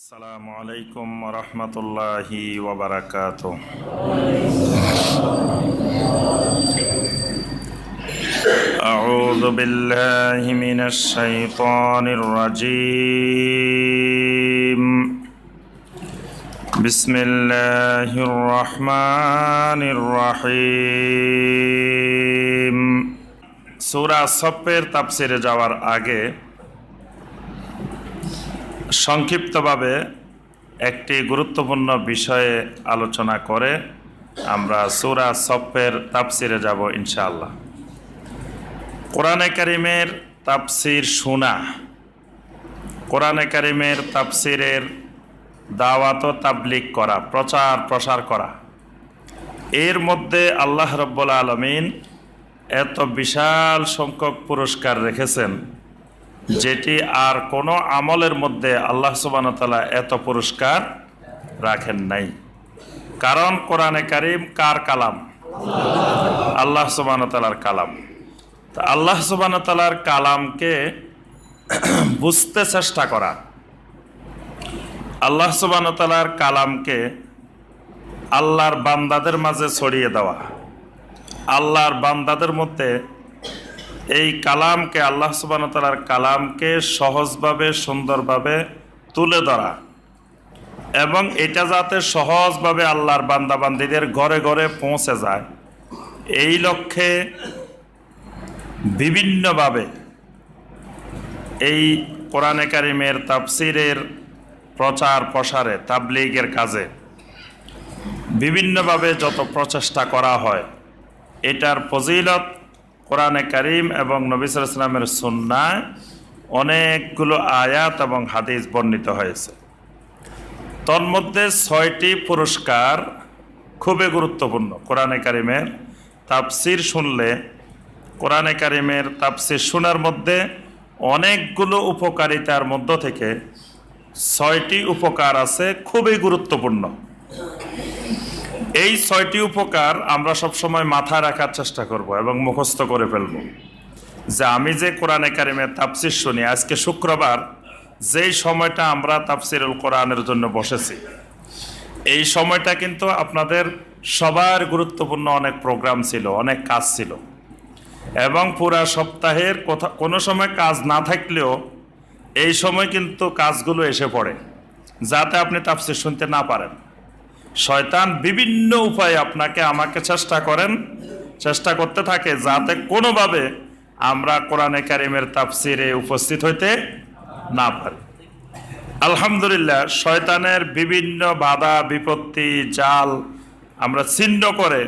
আসসালামু আলাইকুম ওয়া রাহমাতুল্লাহি ওয়া বারাকাতুহু। আউযু বিল্লাহি মিনাশ শাইতানির রাজীম। বিসমিল্লাহির রহমানির রহিম। সূরা সফের তাফসিরে যাওয়ার আগে সংক্ষিপ্তভাবে একটি গুরুত্বপূর্ণ বিষয়ে আলোচনা করে আমরা সূরা সফের তাফসিরে যাব ইনশাআল্লাহ। কোরআনে কারিমের তাফসির শোনা, কোরআনে কারিমের তাফসিরের দাওয়াত ও তাবলীগ করা, প্রচার প্রসার করা, এর মধ্যে আল্লাহ রাব্বুল আলামিন এত বিশাল সংখ্যক পুরস্কার রেখেছেন যেটি আর কোনো আমলের মধ্যে আল্লাহ সুবহানাহু ওয়া তাআলা এত পুরস্কার রাখেন নাই। কারণ কোরআনে কারিম কার কালাম? আল্লাহ সুবহানাহু ওয়া তাআলার কালাম। তা আল্লাহ সুবহানাহু ওয়া তাআলার কালামকে বুঝতে চেষ্টা করা, আল্লাহ সুবহানাহু ওয়া তাআলার কালামকে আল্লাহর বান্দাদের মাঝে ছড়িয়ে দেওয়া, আল্লাহর বান্দাদের মধ্যে এই কালামকে, আল্লাহ সুবহানাহু ওয়া তাআলার কালামকে সহজভাবে সুন্দরভাবে তুলে ধরা এবং এটা যাতে সহজভাবে আল্লাহর বান্দাবান্দীদের ঘরে ঘরে পৌঁছে যায়, এই লক্ষ্যে বিভিন্নভাবে এই কোরআনে কারিমের তাফসিরের প্রচার প্রসারে, তাবলীগের কাজে বিভিন্নভাবে যত প্রচেষ্টা করা হয়, এটার ফজিলত কোরআনে কারিম এবং নবী সাল্লাল্লাহু আলাইহি ওয়াসাল্লামের সুন্নায় অনেকগুলো আয়াত এবং হাদিস বর্ণিত হয়েছে। তন্মধ্যে 6টি পুরস্কার খুবই গুরুত্বপূর্ণ। কোরআনে কারিমের তাফসির শুনলে, কোরআনে কারিমের তাফসির শোনার মধ্যে অনেকগুলো উপকারিতার মধ্য থেকে 6টি উপকার আছে খুবই গুরুত্বপূর্ণ। এই 6টি উপকার আমরা সবসময় মাথায় রাখার চেষ্টা করব এবং মুখস্থ করে ফেলব যে আমি যে কোরআনে কারিমের তাফসির শুনি, আজকে শুক্রবার যেই সময়টা আমরা তাফসিরুল কোরআনের জন্য বসেছি, এই সময়টা কিন্তু আপনাদের সবার গুরুত্বপূর্ণ অনেক প্রোগ্রাম ছিল, অনেক কাজ ছিল এবং পুরা সপ্তাহের কোনো সময় কাজ না থাকলেও এই সময় কিন্তু কাজগুলো এসে পড়ে যাতে আপনি তাফসির শুনতে না পারেন। শয়তান বিভিন্ন উপায়ে আপনাকে আমাকে চেষ্টা করতে থাকে যাতে কোনোভাবে আমরা কোরআনে কারিমের তাফসিরে উপস্থিত হইতে না পারি। আলহামদুলিল্লাহ, শয়তানের বিভিন্ন বাধা বিপত্তি জাল আমরা ছিন্ন করে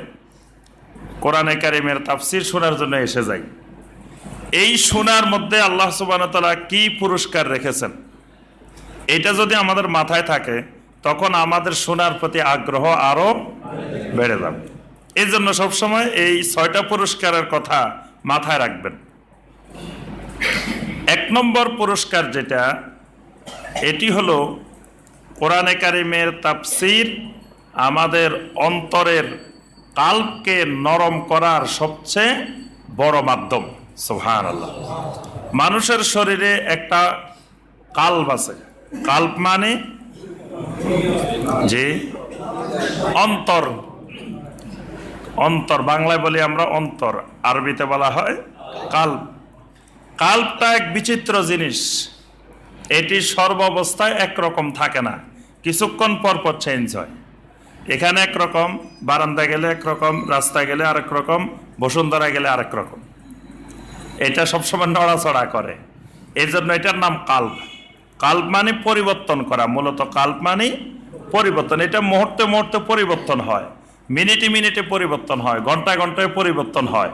কোরআনে কারিমের তাফসির শোনার জন্য এসে যাই। এই শোনার মধ্যে আল্লাহ সুবহানাহু ওয়া তাআলা কি পুরস্কার রেখেছেন, এটা যদি আমাদের মাথায় থাকে তখন আমাদের শোনার প্রতি আগ্রহ আরো বেড়ে যাবে। এই জন্য সবসময় এই 6টা পুরস্কারের কথা মাথায় রাখবেন। 1 নম্বর পুরস্কার যেটা, এটি হলো কোরআনে কারিমের তাফসির আমাদের অন্তরের কাল্বকে নরম করার সবচেয়ে বড় মাধ্যম। সুবহানাল্লাহ। মানুষের শরীরে একটা কাল্ব আছে। কাল্ব মানে যে অন্তর, অন্তর বাংলায় বলি আমরা অন্তর, আরবিতে বলা হয় কাল্ব। কাল্বটা এক বিচিত্র জিনিস, এটি সর্বাবস্থায় একরকম থাকে না, কিছুক্ষণ পর পর চেঞ্জ হয়। এখানে একরকম, বারান্দা গেলে একরকম, রাস্তায় গেলে আরেক রকম, বসুন্ধরা গেলে আরেক রকম। এটা সবসময় নড়াচড়া করে, এই জন্য এটার নাম কাল্ব। কাল্ব মানে পরিবর্তন করা, মূলত কাল্ব মানে পরিবর্তন। এটা মুহূর্তে মুহূর্তে পরিবর্তন হয়, মিনিটে মিনিটে পরিবর্তন হয়, ঘন্টায় ঘন্টায় পরিবর্তন হয়।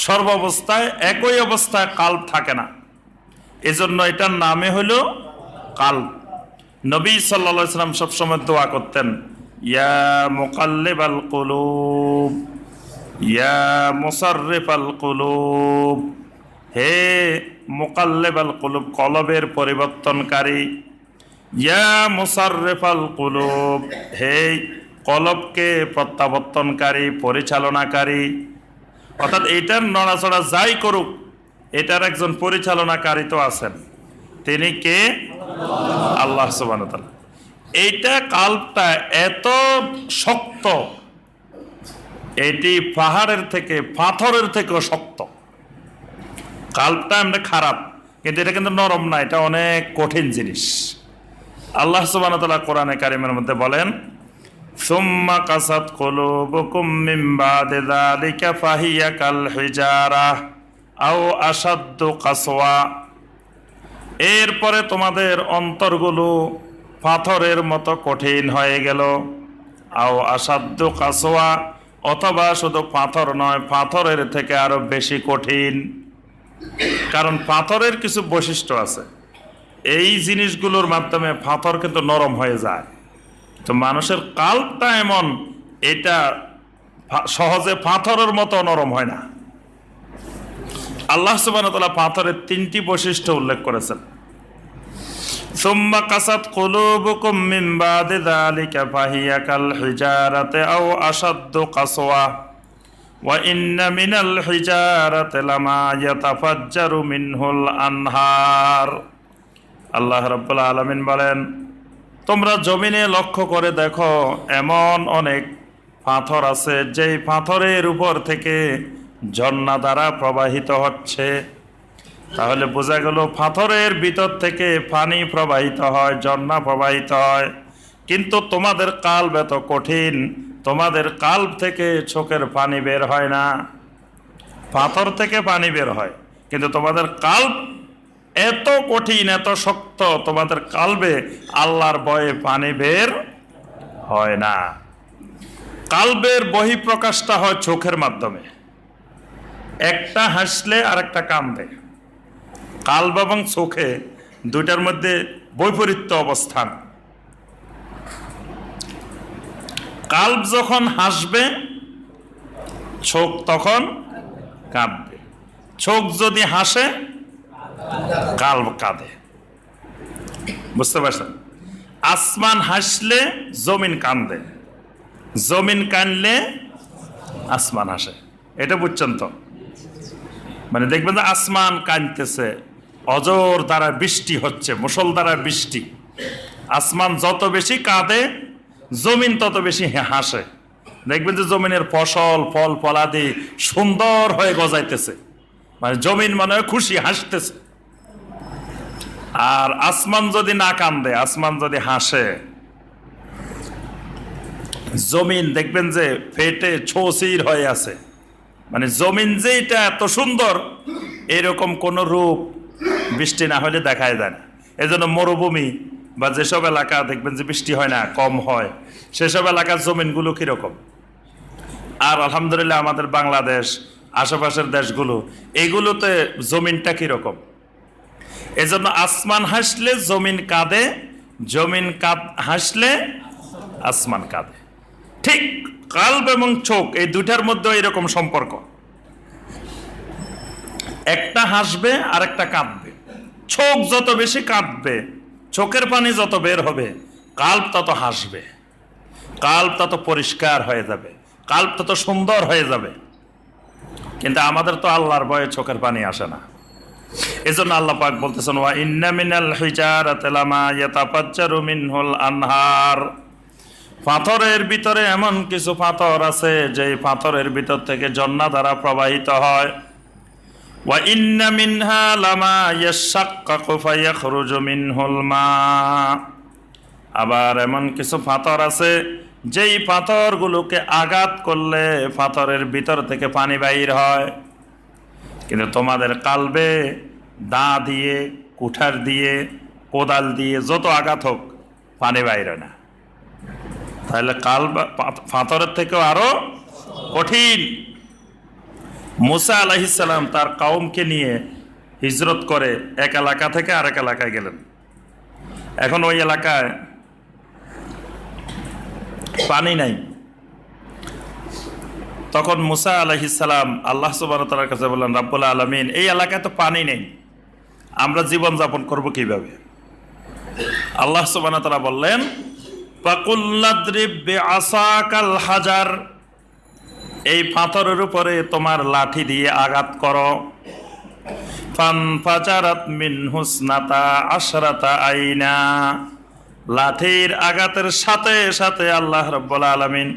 সর্বাবস্থায় একই অবস্থায় কাল্ব থাকে না, এজন্য এটার নামে হলো কাল্ব। নবী সাল্লাল্লাহু আলাইহি ওয়াসাল্লাম সবসময় দোয়া করতেন, ইয়া মুকাল্লিবাল কুলুব, ইয়া মুসাররিফাল কুলুব, হে মুকাল্লিবাল কুলুব, কলবের পরিবর্তনকারী, ইয়া মুসাররিফাল কুলুব, হে কলবকে প্রত্যাবর্তনকারী, পরিচালনাকারী। অর্থাৎ এটার নড়াচড়া যাই করুক, এটার একজন পরিচালনাকারী তো আছেন, তিনি কে? আল্লাহ সুবহানাহু ওয়া তাআলা। এইটা কাল্বটা এত শক্ত, এটি পাহাড়ের থেকে পাথরের থেকেও শক্ত। কাল্বটা আমরা খারাপ, কিন্তু এটা কিন্তু নরম না, এটা অনেক কঠিন জিনিস। আল্লাহ সুবহানাহু ওয়া তাআলা কোরআনে কারিমের মধ্যে বলেন, সুম্মা কাসাত কুলুবুকুম মিন বাদি যালিকা ফাহিয়া কাল হিজারাহ আও আশাদ্দু কাসওয়া। এরপরে তোমাদের অন্তরগুলো পাথরের মতো কঠিন হয়ে গেল। আও আশাদ্দু কাসওয়া, অথবা শুধু পাথর নয়, পাথরের থেকে আরো বেশি কঠিন। কারণ পাথরের কিছু বৈশিষ্ট্য আছে, এই জিনিসগুলোর মাধ্যমে পাথর কিন্তু নরম হয়ে যায়। তো মানুষের কাল্বটা এমন, এটা সহজে পাথরের মতো নরম হয় না। আল্লাহ সুবহানাহু ওয়া তাআলা পাথরের 3টি বৈশিষ্ট্য উল্লেখ করেছেন। সুম্মা কাসাত কুলুবুকুম মিন বাদি যালিকা ফাহিয়া কাল হিজারাতি আও আশাদ্দু কাসওয়া ওয়া ইন্না মিনাল হিজারাতি লামা ইয়াতাফাজ্জারু মিনহুল আনহার। আল্লাহ রাব্বুল আলামিন বলেন, তোমরা জমিনে লক্ষ্য করে দেখো, এমন অনেক পাথর আছে যেই পাথরের উপর থেকে ঝর্ণা দ্বারা প্রবাহিত হচ্ছে। তাহলে বোঝা গেল পাথরের ভিতর থেকে পানি প্রবাহিত হয়, ঝর্ণা প্রবাহিত হয়। কিন্তু তোমাদের কাল্ব এত কঠিন, তোমাদের কাল্ব থেকে চোখের পানি বের হয় না, পাথর থেকে পানি বের হয়। কিন্তু তোমাদের কাল্ব এত কঠিন, এত শক্ত, তোমাদের কাল্বে আল্লাহর ভয়ে পানি বের হয় না। কাল্বের বহিঃপ্রকাশটা হয় চোখের মাধ্যমে। একটা হাসলে আর একটা কান্দে। কাল্ব এবং চোখে দুইটার মধ্যে বৈপরীত্য অবস্থান। কাল্ব যখন হাসবে, চোখ তখন কাঁদবে। চোখ যদি হাসে, কাল্ব কাঁদে। বুঝতে পারছেন? আসমান হাসলে জমিন কান্দে, জমিন কানলে আসমান হাসে। এটা বুঝছেন তো? মানে দেখবেন যে আসমান কাঁদতেছে, অজর দ্বারা বৃষ্টি হচ্ছে, মুষলধারা বৃষ্টি। আসমান যত বেশি কাঁদে, জমিন তত বেশি হাসে। দেখবেন যে জমিনের ফসল, ফল ফলাদি সুন্দর হয়ে গজাইতেছে, মানে জমিন মনে হয় খুশি, হাসতেছে। আর আসমান যদি না কান্দে, আসমান যদি হাসে, জমিন দেখবেন যে ফেটে ছৌচির হয়ে আছে। মানে জমিন যে এটা এত সুন্দর, এরকম কোন রূপ বৃষ্টি না হলে দেখায় যায় না। এজন্য মরুভূমি বা যেসব এলাকা দেখবেন যে বৃষ্টি হয় না, কম হয়, সেসব এলাকার জমিনগুলো কিরকম। আর আলহামদুলিল্লাহ আমাদের বাংলাদেশ, আশেপাশের দেশগুলো, এগুলোতে জমিনটা কিরকম। এজন্য আসমান হাসলে জমিন কাঁদে, জমিন হাসলে আসমান কাঁদে। ঠিক কাল্ব এবং চোখ, এই দুইটার মধ্যে এরকম সম্পর্ক। একটা হাসবে আর একটা কাঁদবে। চোখ যত বেশি কাঁদবে, চোখের পানি যত বের হবে, কাল্ব তত হাসবে, কাল্ব তত পরিষ্কার হয়ে যাবে, কাল্ব তত সুন্দর হয়ে যাবে। কিন্তু আমাদের তো আল্লাহর ভয়ে চোখের পানি আসে না। এজন্য আল্লাহ পাক বলতেছেন, ওয়া ইন্না মিনাল হিজারাতি লামা ইয়াতাফাজ্জারু মিনহুল আনহার। পাথরের ভিতরে এমন কিছু পাথর আছে যে পাথরের ভিতর থেকে ঝর্ণা দ্বারা প্রবাহিত হয়। ওয়া ইন্না মিনহা লামা ইয়াশাক্কাকু ফায়াখরুজু মিনহুল মা। আবার এমন কিছু পাথর আছে যেই পাথরগুলোকে আঘাত করলে পাথরের ভিতর থেকে পানি বাইর হয়। কিন্তু তোমাদের কাল্বে দা দিয়ে, কুঠার দিয়ে, কোদাল দিয়ে যত আঘাত হোক, পানি বাইরে না। তাহলে কাল্ব পাথরের থেকেও আরো কঠিন। মুসা আলাইহিস সালাম তার কওমকে নিয়ে হিজরত করে এক এলাকা থেকে আরেক এলাকায় গেলেন। এখন ওই এলাকায় পানি নাই। তখন মুসা আলাইহিস সালাম আল্লাহ সুবহানাহু ওয়া তাআলার কাছে বললেন, রাব্বুল আলামিন, এই এলাকায় তো পানি নেই, আমরা জীবন যাপন করব কিভাবে? আল্লাহ সুবহানাহু ওয়া তাআলা বললেন, ফাকুল্লাদ্রিব বিআসাকাল হাজার, এই পাথরের উপরে তোমার লাঠি দিয়ে আঘাত করো। ফানফাজারাত মিনহু ইসনাতা আশরাতা আইনা, লাঠির আঘাতের সাথে সাথে আল্লাহ রাব্বুল আলামিন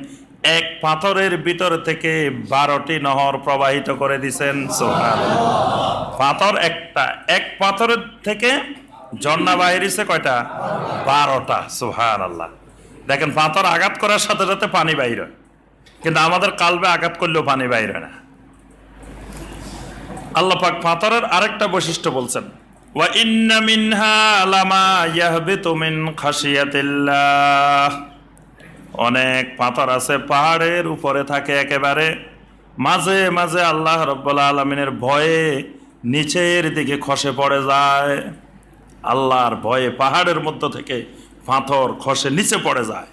এক পাথরের ভিতর থেকে 12টি নহর প্রবাহিত করে দিয়েছেন। সুবহানাল্লাহ। পাথর একটা, এক পাথরের থেকে ঝর্ণা বাহির হইছে কয়টা? 12টা। সুবহানাল্লাহ। দেখেন, পাথর আঘাত করার সাথে সাথে পানি বাইর হয়, কিন্তু আমাদের কালবে আঘাত করলেও পানি বাইর হয় না। আল্লাহ পাক পাথরের আরেকটা বৈশিষ্ট্য বলছেন, ওয়া ইন্না মিনহা লামা ইয়াহবিতু মিন খাশিয়াতিল্লাহ। অনেক পাথর আছে পাহাড়ের উপরে থাকে, একেবারে মাঝে মাঝে আল্লাহ রাব্বুল আলামিনের ভয়ে নিচের দিকে খসে পড়ে যায়। আল্লাহর ভয়ে পাহাড়ের মধ্য থেকে পাথর খসে নিচে পড়ে যায়।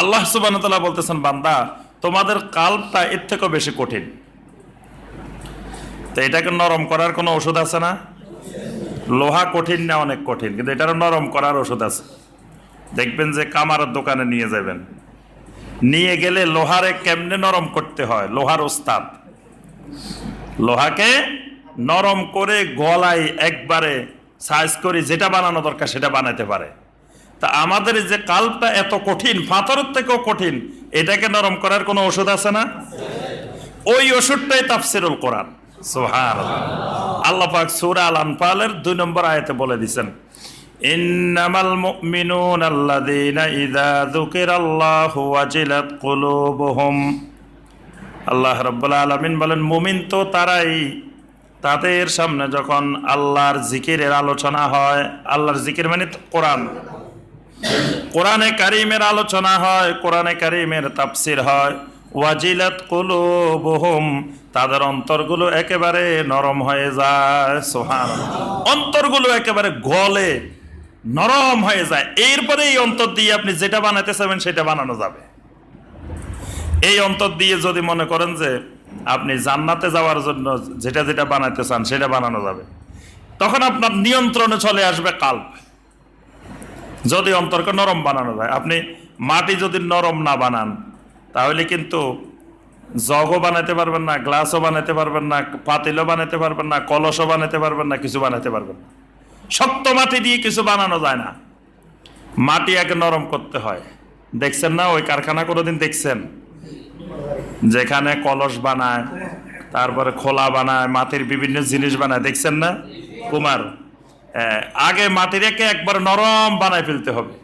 আল্লাহ সুবহানাহু ওয়া তাআলা বলতেছেন, বান্দা তোমাদের কালবটা এর থেকেও বেশি কঠিন, তো এটাকে নরম করার কোনো ওষুধ আছে না? লোহা কঠিন না? অনেক কঠিন, কিন্তু এটার নরম করার ওষুধ আছে। দেখবেন যে কামারের দোকানে নিয়ে যাবেন, নিয়ে গেলে লোহারে কেমনে নরম করতে হয়, লোহার ওস্তাদ লোহাকে নরম করে গলায় একবারে সাইজ করে যেটা বানানো দরকার সেটা বানাতে পারে। তা আমাদের যে কালটা এত কঠিন, পাথরের থেকেও কঠিন, এটাকে নরম করার কোনো ওষুধ আছে না? ওই ওষুধটাই তাফসিরুল কোরআন। সুবহানাল্লাহ। আল্লাহ পাক সূরা আল আনফালের 2 নম্বর আয়াতে বলে দিয়েছেন, ইন্নামাল মুমিনুনা আল্লাযীনা ইযা যুকিরাল্লাহু ওয়াজিলাত কুলুবুহুম। আল্লাহ রাব্বুল আলামিন বলেন, মুমিন তো তারাই, তাদের সামনে যখন আল্লাহর জিকিরের আলোচনা হয়, আল্লাহর জিকির মানে কোরআন, কোরআনে কারীমের আলোচনা হয়, কোরআনে কারীমের তাফসীর হয়, ওয়াজিলাত কুলুবুহুম, তাদের অন্তরগুলো একেবারে নরম হয়ে যায়। সুবহানাল্লাহ। অন্তরগুলো একেবারে গলে নরম হয়ে যায়। এরপরে এই অন্তর দিয়ে আপনি যেটা বানাতে চাবেন সেটা বানানো যাবে। এই অন্তর দিয়ে যদি মনে করেন যে আপনি জান্নাতে যাওয়ার জন্য যেটা যেটা বানাতে চান সেটা বানানো যাবে, তখন আপনার নিয়ন্ত্রণে চলে আসবে কাল্ব। যদি অন্তরকে নরম বানানো যায়, আপনি মাটি যদি নরম না বানান তাহলে কিন্তু জগও বানাতে পারবেন না, গ্লাসও বানাতে পারবেন না, পাতিলও বানাতে পারবেন না, কলসও বানাতে পারবেন না, কিছু বানাতে পারবেন না। শক্ত মাটি দিয়ে কিছু বানানো যায় না, মাটি আগে নরম করতে হয়। দেখছেন না ওই কারখানা কোনোদিন দেখছেন যেখানে কলস বানায়, তারপরে খোলা বানায়, মাটির বিভিন্ন জিনিস বানায়, দেখছেন না কুমার? আগে মাটিটাকে একবার নরম বানায় ফেলতে হবে,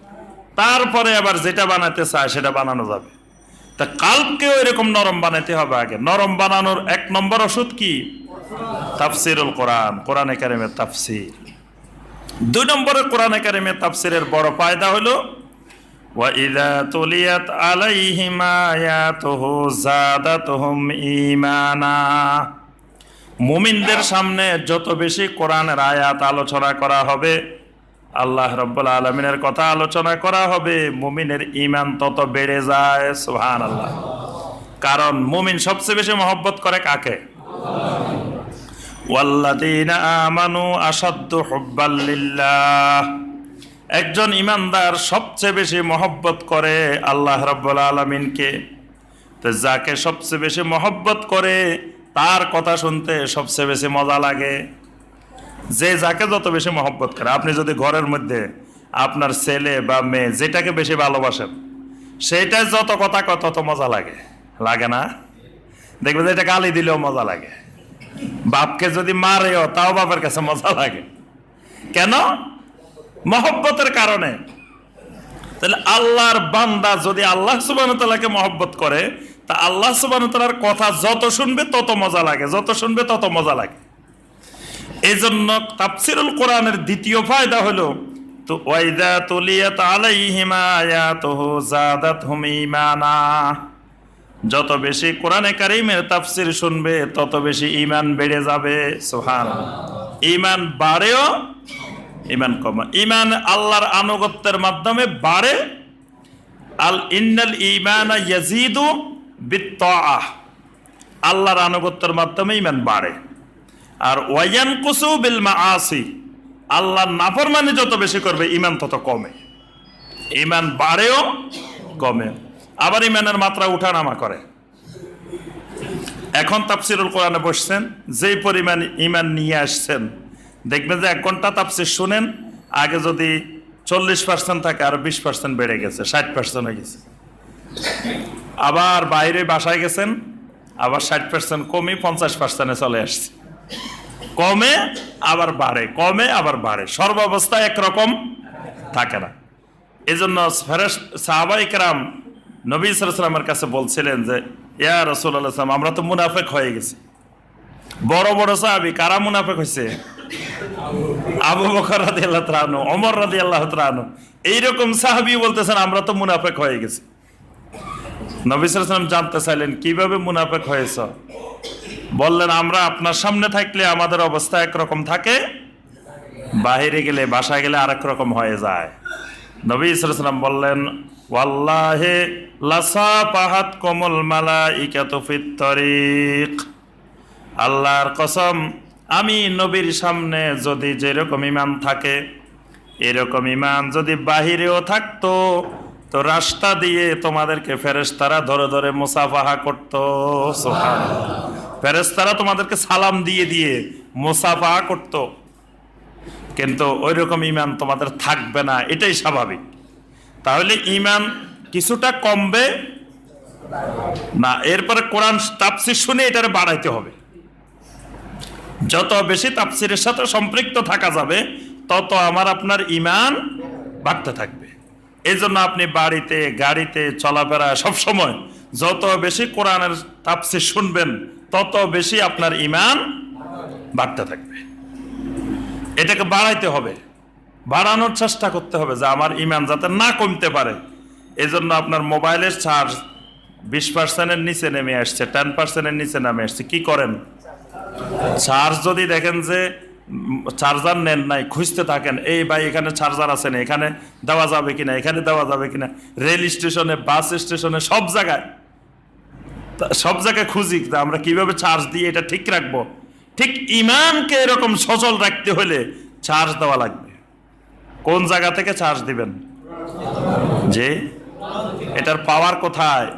তারপরে আবার যেটা বানাতে চায় সেটা বানানো যাবে। তা কালকেও এরকম নরম বানাতে হবে। আগে নরম বানানোর 1 নম্বর ওষুধ কি? তাফসিরুল কোরআন, কোরআনে কারিমের তাফসির। 2 নম্বরে কোরআনে কারিমের তাফসিরের বড় ফায়দা হলো, ওয়া ইযা তুলিয়াত আলাইহিম আয়াতুহু যাদাতুহুম ঈমানা। মুমিনদের সামনে যত বেশি কোরআনের আয়াত আলোচনা করা হবে, আল্লাহ রাব্বুল আলামিনের কথা আলোচনা করা হবে, মুমিনের ঈমান তত বেড়ে যায়। সুবহানাল্লাহ। কারণ মুমিন সবচেয়ে বেশি মহব্বত করে কাকে? ওয়াল্লাযীনা আমানু আশাদ্দু হুব্বাল লিল্লাহ। একজন ঈমানদার সবচেয়ে বেশি মহব্বত করে আল্লাহ রাব্বুল আলামিনকে। তো যাকে সবচেয়ে বেশি মহব্বত করে তার কথা শুনতে সবচেয়ে বেশি মজা লাগে। যে যাকে যত বেশি মহব্বত করে, আপনি যদি ঘরের মধ্যে আপনার ছেলে বা মেয়ে যেটাকে বেশি ভালোবাসেন সেইটাই যত কথা কয় তত মজা লাগে, লাগে না? দেখবে যে এটা গালি দিলেও মজা লাগে, বাপকে যদি মারেও তাও বাপের কাছে মজা লাগে। কেন? মহব্বতের কারণে। তাহলে আল্লাহর বান্দা যদি আল্লাহ সুবহানাহু ওয়া তাআলাকে মহব্বত করে, তা আল্লাহ সুবহানাহু ওয়া তাআলার কথা যত শুনবে তত মজা লাগে, যত শুনবে তত মজা লাগে। এই জন্য তাফসিরুল কোরআনের দ্বিতীয় ফায়দা হলো, তো ওয়াইদা তুলিয়াত আলাইহিম আয়াতুহু যাদাতহুম ঈমানা। যত বেশি কোরআনে কারীমের তাফসির শুনবে তত বেশি ঈমান বেড়ে যাবে। সুবহানাল্লাহ। ঈমান বাড়েও ঈমান কমে। ঈমান আল্লাহর আনুগত্যের মাধ্যমে বাড়ে। ইন্নাল ঈমানা ইয়াজিদু বিত্তাআহ। আল্লাহর আনুগত্যের মাধ্যমে ঈমান বাড়ে। আর ওয়ায়ানকুসু বিল মাআসি, আল্লাহর নাফরমানি যত বেশি করবে ঈমান তত কমে। ঈমান বাড়েও কমে, আবার ঈমানের মাত্রা উঠানামা করে। এখন তাফসিরুল কোরআনে বসছেন, যেই পরিমাণ ঈমান নিয়ে আসছেন, দেখবেন যে 1 ঘন্টা তাফসির শুনেন, আগে যদি 40% থাকে, আর 20% বেড়ে গেছে, 60% হয়ে গেছে। আবার বাইরে বাসায় গেছেন, আবার 60% কমে 50% চলে আসছে। কমে আবার বাড়ে, কমে আবার বাড়ে, সর্বাবস্থায় একরকম থাকে না। এই জন্য সাহাবায়ে কেরাম নবী সাল্লাল্লাহু আলাইহি ওয়াসাল্লামের কাছে বলছিলেন যে, ইয়া রাসূলুল্লাহ সাল্লাল্লাহু, আমরা তো মুনাফিক হয়ে গেছি। বড় বড় সাহাবী কারা মুনাফিক হয়েছে? আবু বকর রাদিয়াল্লাহু তাআলা আনহু, ওমর রাদিয়াল্লাহু তাআলা আনহু, এইরকম সাহাবী বলতেছেন আমরা তো মুনাফিক হয়ে গেছি। নবী সাল্লাল্লাহু আলাইহি ওয়াসাল্লাম জানতে চাইলেন কিভাবে মুনাফিক হয়েছ? বললেন, আমরা আপনার সামনে থাকলে আমাদের অবস্থা একরকম থাকে, বাহিরে গেলে, বাসায় গেলে আরেক রকম হয়ে যায়। নবী সাল্লাল্লাহু আলাইহি ওয়াসাল্লাম বললেন, ওয়াল্লাহি লাসাফাহাতকুমুল মালাইকাতু ফিত তরিক, আল্লাহর কসম, আমি নবীর সামনে যদি যেরকম ইমান থাকে, এরকম ইমান যদি বাহিরেও থাকতো, তো রাস্তা দিয়ে তোমাদেরকে ফেরেশতারা ধরে ধরে মুসাফাহা করতো। সুবহানাল্লাহ। ফেরেশতারা তোমাদেরকে সালাম দিয়ে দিয়ে মুসাফাহা করতো, কিন্তু ওই রকম ইমান তোমাদের থাকবে না, এটাই স্বাভাবিক। তাহলে ইমান কিছুটা কমবে না, এরপরে কোরআন তাফসীর শুনে এটারে বাড়াইতে হবে। যত বেশি তাফসীরের সাথে সম্পৃক্ত থাকা যাবে, তত আমার আপনার ইমান বাড়তে থাকবে। এই জন্য আপনি বাড়িতে, গাড়িতে, চলাফেরা সবসময় যত বেশি কোরআনের তাফসীর শুনবেন, তত বেশি আপনার ইমান বাড়তে থাকবে। এটাকে বাড়াইতে হবে, বাড়ানোর চেষ্টা করতে হবে, যে আমার ইমান যাতে না কমতে পারে। এই জন্য আপনার মোবাইলের চার্জ 20%-এর নিচে নেমে আসছে, 10%-এর নিচে নেমে আসছে, কি করেন? চার্জ যদি দেখেন যে চার্জার নেন নাই, খুঁজতে থাকেন, এই ভাই এখানে চার্জার আছে না, এখানে দেওয়া যাবে কিনা, এখানে দেওয়া যাবে কিনা, রেল স্টেশনে, বাস স্টেশনে, সব জায়গায় খুঁজি যে আমরা কিভাবে চার্জ দিয়ে এটা ঠিক রাখবো। ঠিক ইমানকে এরকম সচল রাখতে হলে চার্জ দেওয়া লাগবে। কোন জায়গা থেকে চার্জ দিবেন? যে এটার পাওয়ার কোথায়?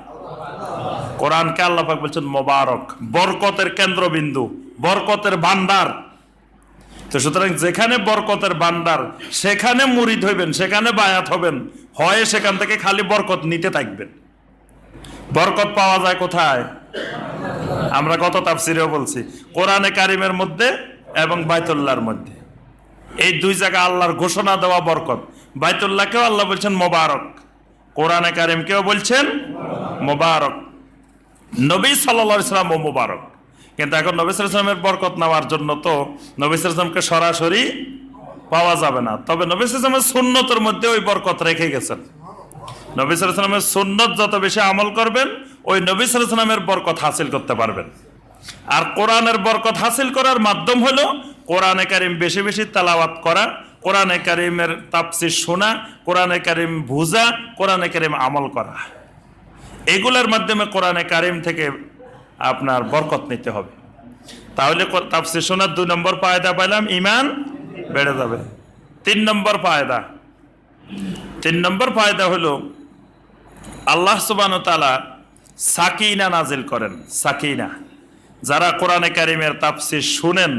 কোরআনকে আল্লাহ পাক বলছেন মোবারক, বরকতের কেন্দ্রবিন্দু, বরকতের ভান্ডার। তো সুতরাং যেখানে বরকতের ভান্ডার, সেখানে মুরিদ হইবেন, সেখানে বায়াত হবেন, হয় সেখান থেকে খালি বরকত নিতে থাকবেন। বরকত পাওয়া যায় কোথায়? আমরা গত তাফসিরেও বলছি, কোরআনে কারিমের মধ্যে এবং বাইতুল্লাহর মধ্যে। এই দুই জায়গা আল্লাহর ঘোষণা দেওয়া বরকত। বাইতুল্লাহকেও আল্লাহ বলছেন মোবারক, কোরআনে কারিমকেও বলছেন মোবারক, নবী সাল্লাল্লাহু আলাইহি ওয়াসাল্লাম ও মোবারক। কিন্তু এখন নবী সাল্লাল্লাহু আলাইহি ওয়াসাল্লামের বরকত নেওয়ার জন্য তো নবী সাল্লাল্লাহু আলাইহি ওয়াসাল্লামকে সরাসরি পাওয়া যাবে না, তবে নবী সাল্লাল্লাহু আলাইহি ওয়াসাল্লামের সুন্নতের মধ্যে ওই বরকত রেখে গেছেন। নবী সাল্লাল্লাহু আলাইহি ওয়াসাল্লামের সুন্নত যত বেশি আমল করবেন, ওই নবী সাল্লাল্লাহু আলাইহি ওয়াসাল্লামের বরকত হাসিল করতে পারবেন। আর কোরআনের বরকত হাসিল করার মাধ্যম হলো কোরআনে কারিম বেশি বেশি তেলাওয়াত করা, কোরআনে কারিমের তাফসীর শোনা, কোরআনে কারিম বুঝা, কোরআনে কারিম আমল করা। এগুলোর মাধ্যমে কোরআনে কারিম থেকে আপনার বরকত নিতে হবে। তাহলে তাফসীর শোনার 2 নম্বর ফায়দা পাইলাম, ইমান বেড়ে যাবে। 3 নম্বর ফায়দা হলো আল্লাহ সুবহানাহু ওয়া তাআলা সাকিনা নাজিল করেন। সাকিনা, যারা কোরআনে কারিমের তাফসীর শুনেন,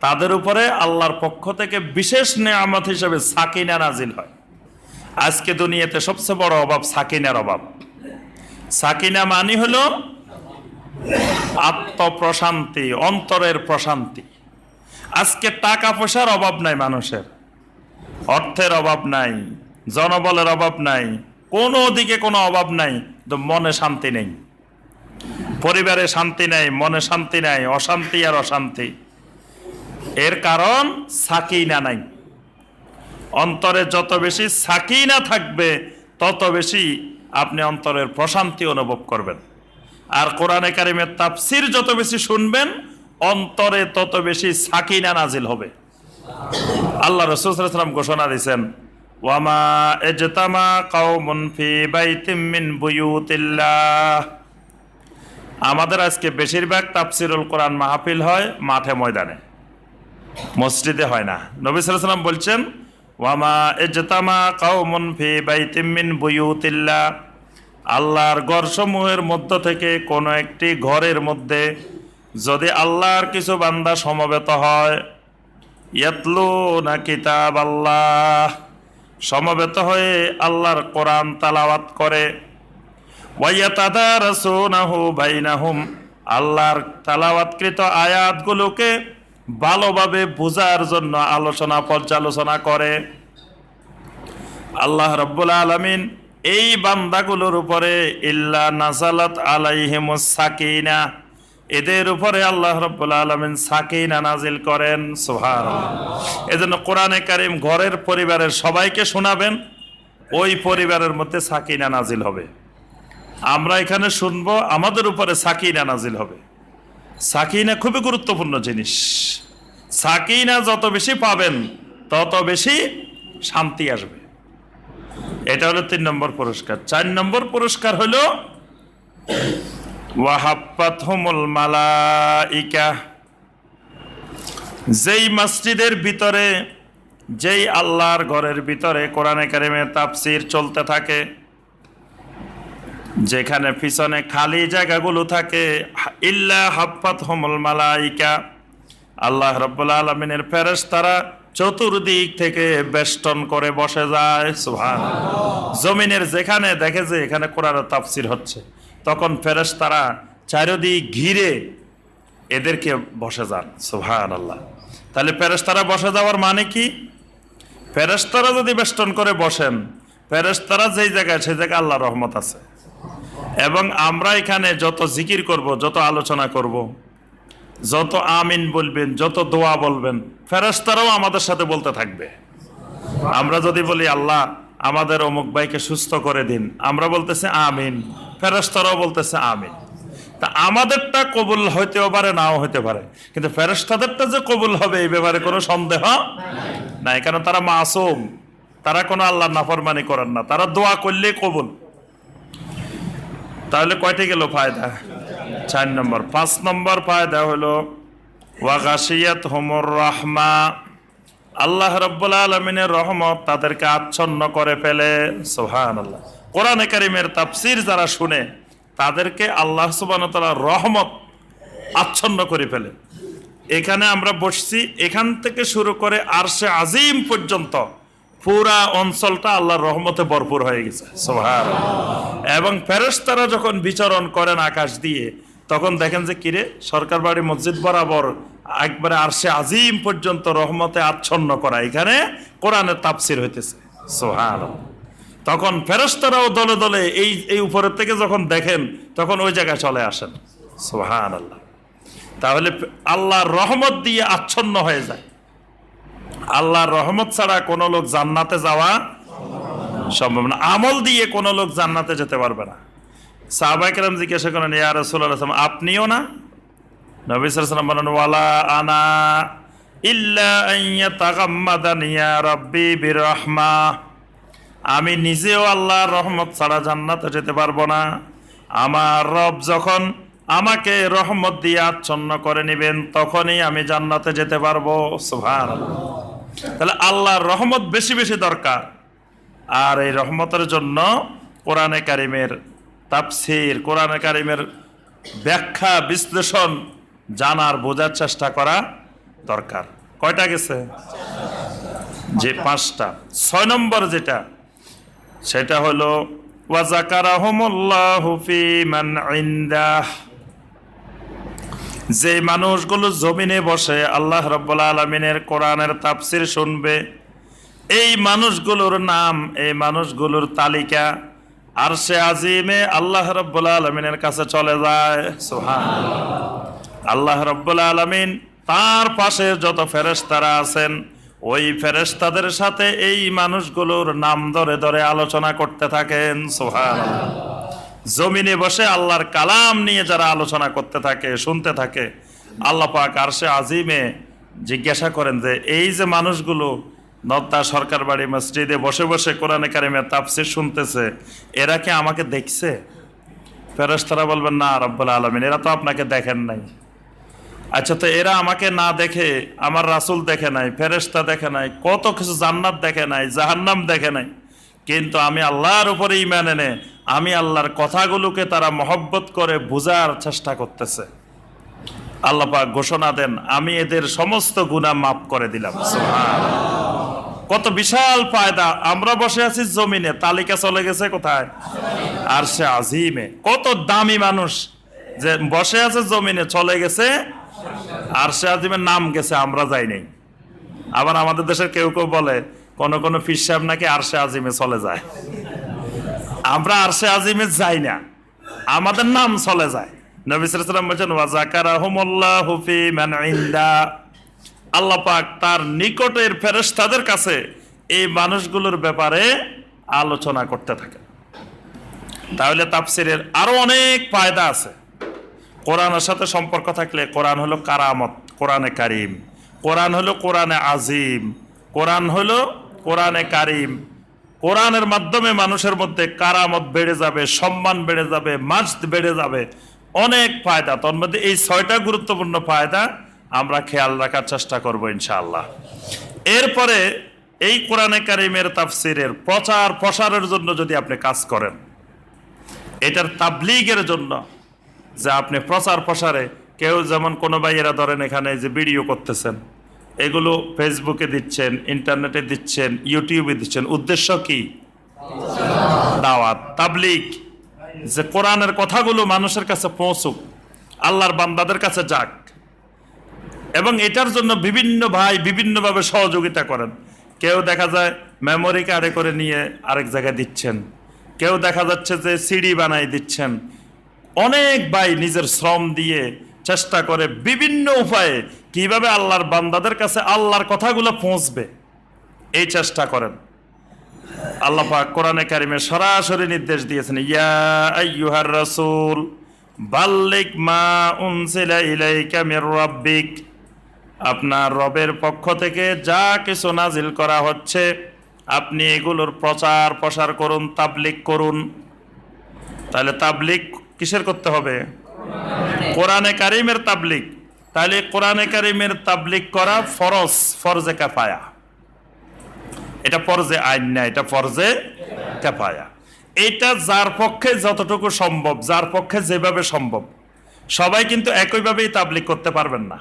তাদের উপরে আল্লাহর পক্ষ থেকে বিশেষ নেয়ামত হিসেবে সাকিনা নাজিল হয়। আজকে দুনিয়াতে সবচেয়ে বড় অভাব সাকিনার অভাব। সাকিনা মানে হলো আত্মপ্রশান্তি, অন্তরের প্রশান্তি। আজকে টাকা পয়সার অভাব নাই, মানুষের অর্থের অভাব নাই, জনবলের অভাব নাই, কোনো দিকে কোনো অভাব নাই, তো মনে শান্তি নেই, পরিবারে শান্তি নাই, মনে শান্তি নাই, অশান্তি আর অশান্তি। এর কারণ সাকিনা নাই। অন্তরে যত বেশি সাকিনা থাকবে, তত বেশি আপনি অন্তরের প্রশান্তি অনুভব করবেন। আর কোরআনে কারিমের তাফসীর যত বেশি শুনবেন, অন্তরে তত বেশি সাকিনা নাজিল হবে। আল্লাহ রাসূল সাল্লাল্লাহু আলাইহি ওয়াসাল্লাম ঘোষণা দিয়েছেন, ওয়ামা ইজতামা কওমুন ফি বাইতিম মিন বুয়ুতিল্লাহ। আমাদের আজকে বেশিরভাগ তাফসীরুল কোরআন মাহফিল হয় মাঠে ময়দানে, মসজিদে হয় না। নবী সাল্লাল্লাহু আলাইহি ওয়াসাল্লাম বলছেন, ওয়ামা ইজতামা কওমুন ফি বাইতিম মিন বুয়ুতিল্লাহ। আল্লাহর ঘরসমূহের মধ্য থেকে কোনো একটি ঘরের মধ্যে যদি আল্লাহর কিছু বান্দা সমবেত হয়, ইয়াতলুনা কিতাবাল্লাহ, সমবেত হয়ে আল্লাহর কোরআন তালাওয়াত করে। ওয়ায়াতাদারাসুনাহু বাইনাহুম, আল্লাহর তালাওয়াতকৃত আয়াতগুলোকে ভালোভাবে বোঝার জন্য আলোচনা পর্যালোচনা করে। আল্লাহ রাব্বুল আলামিন এই বান্দাগুলোর উপরে ইল্লা নাযালাত আলাইহিমুস সাকিনা, এদের উপরে আল্লাহ রাব্বুল আলামিন সাকিনা নাজিল করেন। সুবহানাল্লাহ। এজন্য কোরআনে কারীম ঘরের পরিবারের সবাইকে শোনাবেন, ওই পরিবারের মধ্যে সাকিনা নাজিল হবে। আমরা এখানে শুনবো, আমাদের উপরে সাকিনা নাজিল হবে। সাকিনা খুবই গুরুত্বপূর্ণ জিনিস। সাকিনা যত বেশি পাবেন তত বেশি শান্তি আসবে। এটা হলো 3 নম্বর পুরস্কার। 4 নম্বর পুরস্কার হলো ওয়াহাফাতহুমুল মালাইকা, যেই মসজিদের ভিতরে, যেই আল্লাহর ঘরের ভিতরে কোরআনে কারিমের তাফসীর চলতে থাকে, যেখানে পিছনে খালি জায়গাগুলো থাকে, ইল্লা হাফাতহুমুল মালাইকা, আল্লাহ রাব্বুল আলামিনের ফেরেশতারা চতুর্দিক থেকে বেষ্টন করে বসে যায়। সুবহানাল্লাহ। জমিনের যেখানে দেখে যে এখানে কোরআনের তাফসীর হচ্ছে, তখন ফেরেশতারা চারিদিক ঘিরে এদেরকে বসে যান। সুবহানাল্লাহ। তাহলে ফেরেশতারা বসে যাওয়ার মানে কি? ফেরেশতারা যদি বেষ্টন করে বসেন, ফেরেশতারা যেই জায়গায় সেই জায়গায় আল্লাহর রহমত আছে। এবং আমরা এখানে যত জিকির করব, যত আলোচনা করব, যত আমিন বলবেন, যত দোয়া বলবেন, ফেরেশতারাও আমাদের সাথে বলতে থাকবে। আমরা যদি বলি আল্লাহ আমাদের অমুক ভাইকে সুস্থ করে দিন, আমরা বলতেছে আমিন, ফেরেশতারাও বলতেছে আমিন। তা আমাদেরটা কবুল হইতেও পারে, নাও হইতে পারে, কিন্তু ফেরেশতাদেরটা যে কবুল হবে এই ব্যাপারে কোনো সন্দেহ নাই, কারণ তারা মাসুম, তারা কোনো আল্লাহর নাফরমানি করেন না, তারা দোয়া করলেই কবুল। তাহলে কয়টি গেল ফায়দা? 4 নম্বর। 5 নম্বর ফায়দা হলো ওয়াগাশিয়াতহুমুর রাহমা, আল্লাহ রাব্বুল আলামিনের রহমত তাদেরকে আচ্ছন্ন করে ফেলে। সুবহানাল্লাহ। কোরআনে কারীমের তাফসীর যারা শুনে তাদেরকে আল্লাহ সুবহানাহু ওয়া তাআলার রহমত আচ্ছন্ন করে ফেলে। এখানে আমরা বসছি, এখান থেকে শুরু করে আরশে আজিম পর্যন্ত পুরা অঞ্চলটা আল্লাহর রহমতে ভরপুর হয়ে গেছে। সুবহানাল্লাহ। এবং ফেরেশতারা যখন বিচরণ করেন আকাশ দিয়ে, তখন দেখেন যে কিরে সরকার বাড়ি মসজিদ বরাবর একবারে আরশে আজিম পর্যন্ত রহমতে আচ্ছন্ন করা, এখানে কোরআনের তাফসীর হইতেছে। সুবহানাল্লাহ। তখন ফেরেশতারাও দলে দলে এই উপরের থেকে যখন দেখেন, তখন ওই জায়গায় চলে আসেন। সুবহানাল্লাহ। তাহলে আল্লাহর রহমত দিয়ে আচ্ছন্ন হয়ে যায়। আল্লাহর রহমত ছাড়া কোনো লোক জান্নাতে যাওয়া সম্ভব না। আমল দিয়ে কোনো লোক জান্নাতে যেতে পারবে না। সাহাবায়ে কেরাম জিজ্ঞাসা করেন, ইয়া রাসূলুল্লাহ, আপনিও না? নবী সাল্লাল্লাহু আলাইহি ওয়াসাল্লাম বলেন, ওয়ালা আনা ইল্লা আন ইয়াতাগাম্মাদানি ইয়া রাব্বি বিরহমা, আমি নিজেও আল্লাহর রহমত ছাড়া জান্নাতে যেতে পারবো না। আমার রব যখন আমাকে রহমত দিয়ে আচ্ছন্ন করে নেবেন, তখনই আমি জান্নাতে যেতে পারবো। সুবহানাল্লাহ। তাহলে আল্লাহর রহমত বেশি বেশি দরকার। আর এই রহমতের জন্য কোরআনে কারীমের তাফসীর, কোরআনে কারীমের ব্যাখ্যা বিশ্লেষণ জানার, বোঝার চেষ্টা করা দরকার। কয়টা গেছে? যে 5টা। 6 নম্বর যেটা, সেটা হলো ওয়াযাকারাহুমুল্লাহু ফী মান ইনদাহ, যে মানুষগুলো জমিনে বসে আল্লাহ রাব্বুল আলামিনের কোরআনের তাফসীর শুনবে, এই মানুষগুলোর নাম, এই মানুষগুলোর তালিকা আরশে আজিমে আল্লাহ রাব্বুল আলামিনের কাছে চলে যায়। সুবহানাল্লাহ। আল্লাহ রাব্বুল আলামিন তার পাশে যত ফেরেশতারা আছেন, ওই ফেরেশতাদের সাথে এই মানুষগুলোর নাম ধরে ধরে আলোচনা করতে থাকেন। সুবহানাল্লাহ। জমিনে বসে আল্লাহর কালাম নিয়ে যারা আলোচনা করতে থাকে, শুনতে থাকে, আল্লাহ পাক আরশে আজিমে জিজ্ঞাসা করেন যে এই যে মানুষগুলো নদ্দা সরকার বাড়ি মসজিদে বসে বসে কোরআনে কারিমের তাফসীর শুনতেছে, এরা কি আমাকে দেখছে? ফেরেশতারা বলবেন, না রব্বুল আলামিন, এরা তো আপনাকে দেখেন নাই। আচ্ছা, তো এরা আমাকে না দেখে আমার রাসূল দেখে নাই, ফেরেশতা দেখে নাই, কত কিছু, জান্নাত দেখে নাই, জাহান্নাম দেখে নাই, কিন্তু আমি আল্লাহর উপরে ঈমান এনে আমি আল্লাহর কথাগুলোকে তারা মহব্বত করে বোঝার চেষ্টা করতেছে। আল্লাহ পাক ঘোষণা দেন, আমি এদের সমস্ত গুনাহ মাফ করে দিলাম। সুবহানাল্লাহ। কত বিশাল ফায়দা। আমরা বসে আছি জমিনে, তালিকা চলে গেছে কোথায়? আরশে আজিমে। কত দামি মানুষ যে বসে আছে জমিনে, চলে গেছে আরশে আজিমের, নাম গেছে, আমরা যাই নাই। আবার আমাদের দেশের কেউ কেউ বলে কোন কোন পীর সাহেব নাকি আরশে আজিমে চলে যায়। আমরা আরশে আজিমে যাই না, আমাদের নাম চলে যায়। নবী সাল্লাল্লাহু আলাইহি ওয়াসাল্লাম বলেছেন ওয়া যাকারাহুমুল্লাহু ফি মান ইনদা, আল্লাহ পাক তার নিকটের ফেরেশতাদের কাছে এই মানুষগুলোর ব্যাপারে আলোচনা করতে থাকে। তাহলে তাফসিরের আরো অনেক ফায়দা আছে। কোরআনের সাথে সম্পর্ক থাকলে, কোরআন হলো কারামত, কোরআনে কারিম, কোরআন হলো কোরআনে আজিম, কোরআন হলো কোরআনে কারিম। কোরআনের মাধ্যমে মানুষের মধ্যে কারামত বেড়ে যাবে, সম্মান বেড়ে যাবে, মাজদ বেড়ে যাবে, অনেক ফায়দা। তোর মধ্যে এই 6টা গুরুত্বপূর্ণ ফায়দা আমরা খেয়াল রাখার চেষ্টা করব ইনশাআল্লাহ। এরপরে এই কোরআনে কারিমের তাফসিরের প্রচার প্রসারের জন্য যদি আপনি কাজ করেন, এটার তাবলীগের জন্য যে আপনি প্রচার প্রসারে, কেউ যেমন কোনো ভাইয়েরা ধরেন এখানে যে ভিডিও করতেছেন, এগুলো ফেসবুকে দিচ্ছেন, ইন্টারনেটে দিচ্ছেন, ইউটিউবে দিচ্ছেন, উদ্দেশ্য কি? দাওয়াত, তাবলীগ, যে কোরআনের কথাগুলো মানুষের কাছে পৌঁছুক, আল্লাহর বান্দাদের কাছে যাক। এবং এটার জন্য বিভিন্ন ভাই বিভিন্নভাবে সহযোগিতা করেন। কেউ দেখা যায় মেমোরি কার্ডে করে নিয়ে আরেক জায়গায় দিচ্ছেন, কেউ দেখা যাচ্ছে যে সিডি বানাই দিচ্ছেন। অনেক ভাই নিজের শ্রম দিয়ে চেষ্টা করে বিভিন্ন উপায়ে কিভাবে আল্লাহর বান্দাদের কাছে আল্লাহর কথাগুলো পৌঁছবে, এই চেষ্টা করেন। আল্লাহ পাক কোরআনে কারিমে সরাসরি নির্দেশ দিয়েছেন, ইয়া আইয়ুহার রাসূল বাল্লিগ মা উনজিলা ইলাইকা মির রাব্বিক, আপনার রবের পক্ষ থেকে যা কিছু নাজিল করা হচ্ছে আপনি এগুলোর প্রচার প্রসার করুন, তাবলীগ করুন। তাহলে তাবলীগ কিসের করতে হবে? কোরআনে কারিমের তাবলীগ। তাহলে কোরআনে কারিমের তাবলীগ করা ফরজ, ফরজে কিফায়া। এটা ফরজে আইন না, এটা ফরজে কিফায়া। এটা যার পক্ষে যতটুকু সম্ভব, যার পক্ষে যেভাবে সম্ভব। সবাই কিন্তু একইভাবেই তাবলীগ করতে পারবেন না,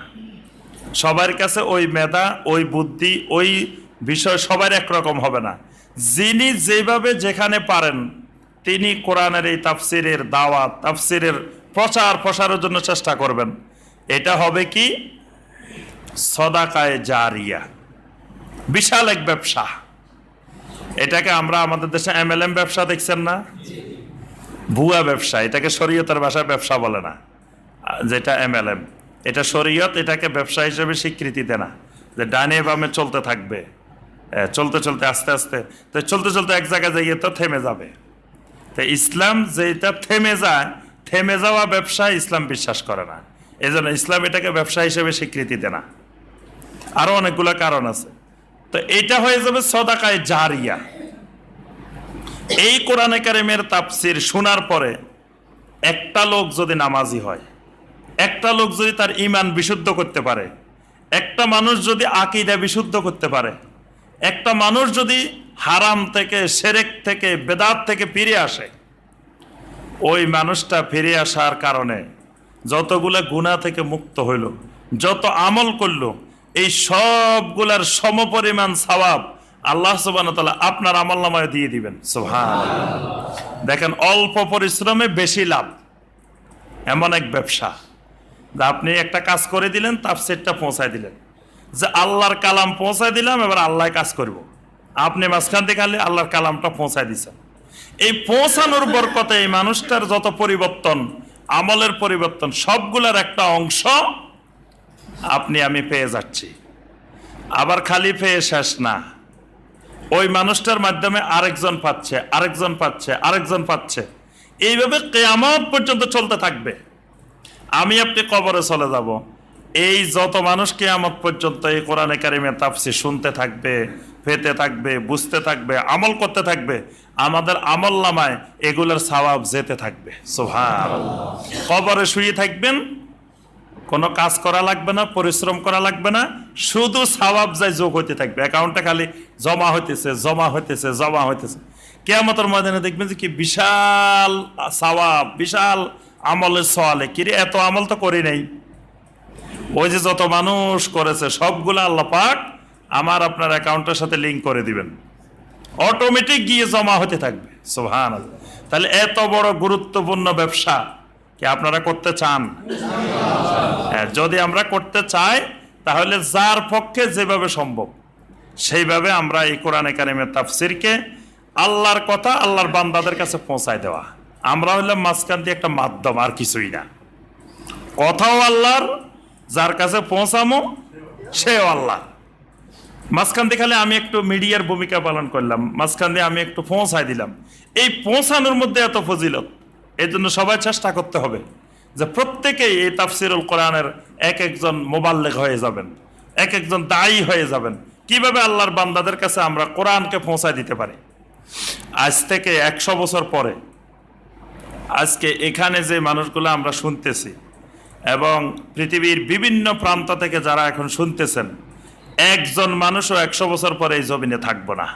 সবার কাছে ওই মেধা, ওই বুদ্ধি, ওই বিষয় সবার একরকম হবে না। যিনি যেভাবে যেখানে পারেন তিনি কোরআনের এই তাফসিরের দাওয়াত, তাফসিরের প্রচার প্রসারের জন্য চেষ্টা করবেন। এটা হবে কি? সদাকায়ে জারিয়া, বিশাল এক ব্যবসা। এটাকে আমরা আমাদের দেশে MLM ব্যবসা দেখছেন না, ভুয়া ব্যবসা। এটাকে শরীয়তের ভাষায় ব্যবসা বলে না, যেটা MLM। এটা শরীয়ত এটাকে ব্যবসা হিসেবে স্বীকৃতি দেয় না, যে ডানে বামে চলতে থাকবে, চলতে চলতে আস্তে আস্তে, তো চলতে চলতে এক জায়গায় যাইয়ে তো থেমে যাবে। তো ইসলাম যেটা থেমে যায়, থেমে যাওয়া ব্যবসা ইসলাম বিশ্বাস করে না। এই জন্য ইসলাম এটাকে ব্যবসা হিসেবে স্বীকৃতি দেয় না। আরো অনেকগুলো কারণ আছে। তো এটা হয়ে যাবে সদাকায়ে জারিয়া। এই কোরআনে কারিমের তাফসির শোনার পরে একটা লোক যদি নামাজি হয়, একটা লোক যদি তার ঈমান বিশুদ্ধ করতে পারে, একটা মানুষ যদি আকীদা বিশুদ্ধ করতে পারে, একটা মানুষ যদি হারাম থেকে, শিরক থেকে, বেদাত থেকে ফিরে আসে, ওই মানুষটা ফিরে আসার কারণে যতগুলা গুনাহ থেকে মুক্ত হইল, যত আমল করলো, এই সবগুলার সমপরিমাণ সওয়াব আল্লাহ সুবহানাহু ওয়া তাআলা আপনার আমলনামায় দিয়ে দিবেন। সুবহানাল্লাহ। দেখেন, অল্প পরিশ্রমে বেশি লাভ, এমন এক ব্যবসা। আপনি একটা কাজ করে দিলেন, তাফসীরটা পৌঁছায় দিলেন, যে আল্লাহর কালাম পৌঁছায় দিলাম, এবার আল্লাহ কাজ করব। আপনি মাঝখান থেকে খালি আল্লাহর কালামটা পৌঁছায় দিচ্ছেন। এই পৌঁছানোর বরকতে এই মানুষটার যত পরিবর্তন, আমলের পরিবর্তন, সবগুলার একটা অংশ আপনি আমি পেয়ে যাচ্ছি। আবার খালি পেয়ে শেষ না, ওই মানুষটার মাধ্যমে আরেকজন পাচ্ছে, আরেকজন পাচ্ছে, আরেকজন পাচ্ছে। এইভাবে কিয়ামত পর্যন্ত চলতে থাকবে। আমি আপনি কবরে চলে যাব, এই যত মানুষ কিয়ামত পর্যন্ত এই কোরআনে কারিমের তাফসীর শুনতে থাকবে, পেতে থাকবে, বুঝতে থাকবে, আমল করতে থাকবে, আমাদের আমলনামায় এগুলোর সওয়াব যেতে থাকবে। সুবহানাল্লাহ। কবরে শুয়ে থাকবেন, কোনো কাজ করা লাগবে না, পরিশ্রম করা লাগবে না, শুধু সওয়াব যাই যোগ হইতে থাকবে, অ্যাকাউন্টে খালি জমা হইতেছে, জমা হইতেছে, জমা হইতেছে। কিয়ামতের ময়দানে দেখবেন যে কি বিশাল সওয়াব, বিশাল আমলের সওয়ালে, কিরে এত আমল তো করি নাই। ওই যে যত মানুষ করেছে সবগুলো আল্লাহ পাক আমার আপনার অ্যাকাউন্টের সাথে লিঙ্ক করে দিবেন, অটোমেটিক গিয়ে জমা হতে থাকবে। সুবহানাল্লাহ। তাহলে এত বড় গুরুত্বপূর্ণ ব্যবসা কি আপনারা করতে চান? হ্যাঁ, যদি আমরা করতে চাই তাহলে যার পক্ষে যেভাবে সম্ভব সেইভাবে আমরা এই কোরআনে কারিমের তাফসিরকে, আল্লাহর কথা আল্লাহর বান্দাদের কাছে পৌঁছায় দেওয়া। আমরা হইলাম মাঝখান দিয়ে একটা মাধ্যম, আর কিছুই না। কথাও আল্লাহর, যার কাছে পৌঁছামো সেও আল্লাহ। মাঝখান দিয়ে খালি আমি একটু মিডিয়ার ভূমিকা পালন করলাম, মাঝখান দিয়ে আমি একটু পৌঁছায় দিলাম। এই পৌঁছানোর মধ্যে এত ফজিলত, এই জন্য সবাই চেষ্টা করতে হবে যে প্রত্যেকেই এই তাফসিরুল কোরআনের এক একজন মোবাল্লেগ হয়ে যাবেন, এক একজন দায়ী হয়ে যাবেন। কিভাবে আল্লাহর বান্দাদের কাছে আমরা কোরআনকে পৌঁছায় দিতে পারি। আজ থেকে 100 বছর পরে আজকে এখানে যে মানুষগুলো আমরা শুনতেছি এবং পৃথিবীর বিভিন্ন প্রান্ত থেকে যারা এখন শুনতেছেন, একজন মানুষও 100 বছর পরে এই জমিনে থাকবো না,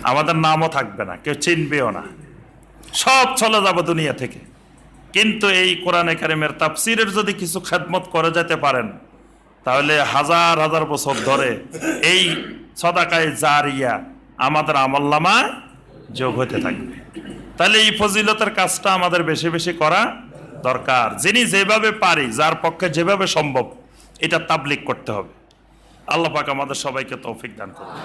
আমাদের নামও থাকবে না, কেউ চিনবেও না, সব চলে যাব দুনিয়া থেকে। কিন্তু এই কোরআনে কারিমের তাফসিরের যদি কিছু খেদমত করে যেতে পারেন তাহলে হাজার হাজার বছর ধরে এই সদাকায়ে জারিয়া আমাদের আমলনামায় যোগ হতে থাকবে। তাহলে এই ফজিলতের কাজটা আমাদের বেশি বেশি করা দরকার। যিনি যেভাবে পারি, যার পক্ষে যেভাবে সম্ভব, এটা তাবলীগ করতে হবে। আল্লাহ পাক আমাদের সবাইকে তৌফিক দান করুন।